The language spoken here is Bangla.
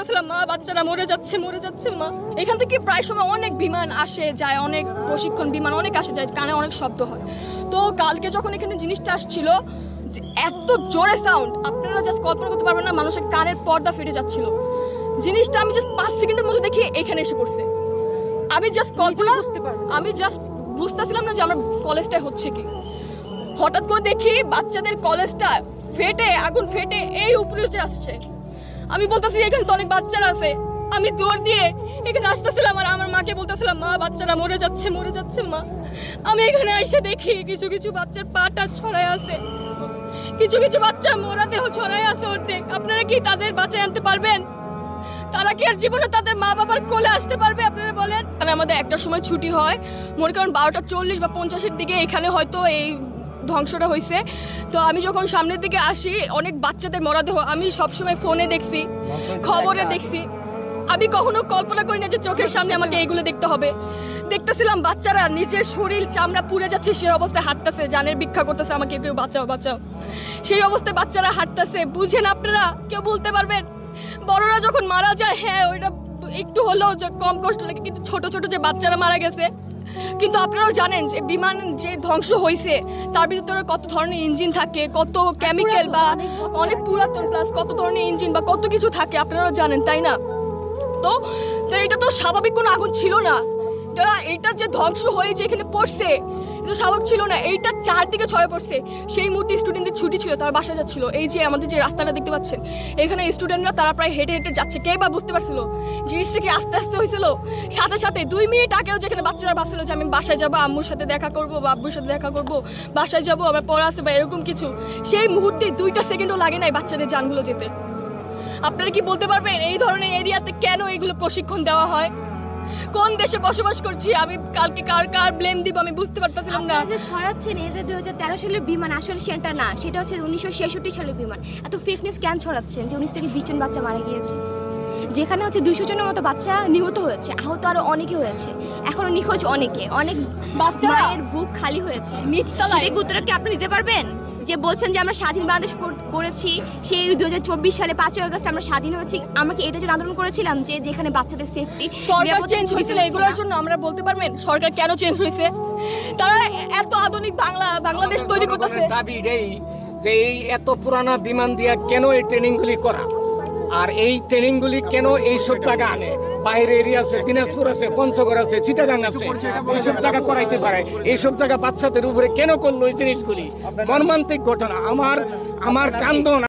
বলতেছিলাম মা বাচ্চারা মরে যাচ্ছে মা। এখান থেকে প্রায় সময় অনেক বিমান আসে যায়, অনেক প্রশিক্ষণ বিমান অনেক আসে যায়, কানে অনেক শব্দ হয়। তো কালকে যখন এখানে জিনিসটা আসছিল, এত জোরে সাউন্ড আপনারা জাস্ট কল্পনা করতে পারবেন না, মানুষের কানের পর্দা ফেটে যাচ্ছিল। জিনিসটা আমি জাস্ট 5 সেকেন্ডের মধ্যে দেখি এখানে এসে পড়ছে। আমি জাস্ট কল্পনা আমি জাস্ট বুঝতেছিলাম না যে আমার কলেজটায় হচ্ছে কি। হঠাৎ করে দেখি বাচ্চাদের কলেজটা ফেটে, আগুন ফেটে এই উপরে উঠে আসছে। আমি বলতেছি এখানে তো অনেক বাচ্চারা আছে। আমি দৌড় দিয়ে এখানে আসতেছিলাম আর আমার মাকে বলতেছিলাম মা বাচ্চারা মরে যাচ্ছে মা। আমি এখানে এসে দেখি কিছু কিছু বাচ্চার পাটা ছড়ায় আছে, কিছু কিছু বাচ্চা মোরা দেহ ছড়ায় আছে অর্ধেক। আপনারা কি তাদের বাঁচায় আনতে পারবেন? তারা কি আর জীবনে তাদের মা বাবার কোলে আসতে পারবে? আপনারা বলেন। আমাদের একটার সময় ছুটি হয়, মনে করেন 12:40 বা 50-এর দিকে এখানে হয়তো এই ধ্বংসটা হয়েছে। তো আমি যখন সামনের দিকে আসি, অনেক বাচ্চাদের মরদেহ আমি সবসময় ফোনে দেখছি, খবরে দেখছি। আমি কখনো কল্পনা করি না যে চোখের সামনে আমাকে এইগুলো দেখতে হবে। দেখতেছিলাম বাচ্চারা নিজের শরীর চামড়া পুড়ে যাচ্ছে, সেই অবস্থায় হাঁটতেছে, জানের ভিক্ষা করতেছে, আমাকে কেউ বাঁচাও বাঁচাও। সেই অবস্থায় বাচ্চারা হাঁটতেছে। বুঝেন আপনারা? কেউ বলতে পারবেন? বড়রা যখন মারা যায়, হ্যাঁ ওইটা একটু হলেও কম কষ্ট লাগে, কিন্তু ছোট ছোট যে বাচ্চারা মারা গেছে। কিন্তু আপনারাও জানেন যে বিমান যে ধ্বংস হয়েছে তার ভিতরে কত ধরনের ইঞ্জিন থাকে, কত কেমিক্যাল বা অনেক পুরাতন, প্লাস কত ধরনের ইঞ্জিন বা কত কিছু থাকে, আপনারাও জানেন, তাই না? তো এটা তো স্বাভাবিক কোনো আগুন ছিল না। এইটা যে ধ্বংস হয়েছে এখানে পড়ছে, এটা স্বাভাবিক ছিল না। এইটা চারদিকে ছড়ে পড়ছে। সেই মুহূর্তে স্টুডেন্টদের ছুটি ছিল, তারা বাসা যাচ্ছিল। এই যে আমাদের যে রাস্তাটা দেখতে পাচ্ছেন, এখানে স্টুডেন্টরা তারা প্রায় হেঁটে হেঁটে যাচ্ছে। কে বা বুঝতে পারছিল জিনিসটা কি আস্তে আস্তে হয়েছিল? সাথে সাথে 2 মিনিট আগেও যেখানে বাচ্চারা ভাবছিল যে আমি বাসায় যাবো, আম্মুর সাথে দেখা করবো বা আব্বুর সাথে দেখা করবো, বাসায় যাবো, আমার পড়া আছে বা এরকম কিছু, সেই মুহূর্তে 2টা সেকেন্ডও লাগে নাই বাচ্চাদের জানগুলো যেতে। আপনারা কি বলতে পারবেন এই ধরনের এরিয়াতে কেন এইগুলো প্রশিক্ষণ দেওয়া হয়? কোন দেশে বসবাস করছি? আমি কালকে কার ব্লেম দিব আমি বুঝতে পারতেছিলাম না। যে ছড়াচ্ছেন এটা 2013 সালের বিমান, আসলে সেটা না, সেটা হচ্ছে 1966 সালের বিমান। এত ফেক নিউজ কেন ছড়াচ্ছেন যে 19 থেকে 20 জন বাচ্চা মারা গিয়েছে, যেখানে হচ্ছে 200 জনের মতো বাচ্চা নিহত হয়েছে, আহত আরো অনেকে হয়েছে, এখনো নিখোঁজ অনেকে, অনেক মায়ের বুক খালি হয়েছে। সেটাকে উত্তর কি আপনি দিতে পারবেন? যে বলছেন যে আমরা স্বাধীন বাংলাদেশ করেছি, সেই 2024 সালে 5ই আগস্ট আমরা স্বাধীন হয়েছি, আমরা কি এটার জন্য আন্দোলন করেছিলাম যে যেখানে বাচ্চাদের সেফটি? সরকার চেঞ্জ হয়েছিল এগুলোর জন্য, আমরা বলতে পারবেন সরকার কেন চেঞ্জ হয়েছে? তারা এত আধুনিক বাংলাদেশ তৈরি করতেছে। দাবি এই যে এই এত পুরানা বিমান দিয়া কেন এই ট্রেনিংগুলি করা, আর এই ট্রেনিংগুলি কেন এই সব জায়গা আনে? বাইরে এরিয়া আছে, দিনাজপুর আছে, পঞ্চগড় আছে, চিটাগাং আছে, এইসব জায়গা করাইতে পারে। এইসব জায়গা বাচ্চাদের উপরে কেন করলো এই জিনিসগুলি? মর্মান্তিক ঘটনা। আমার কান্দন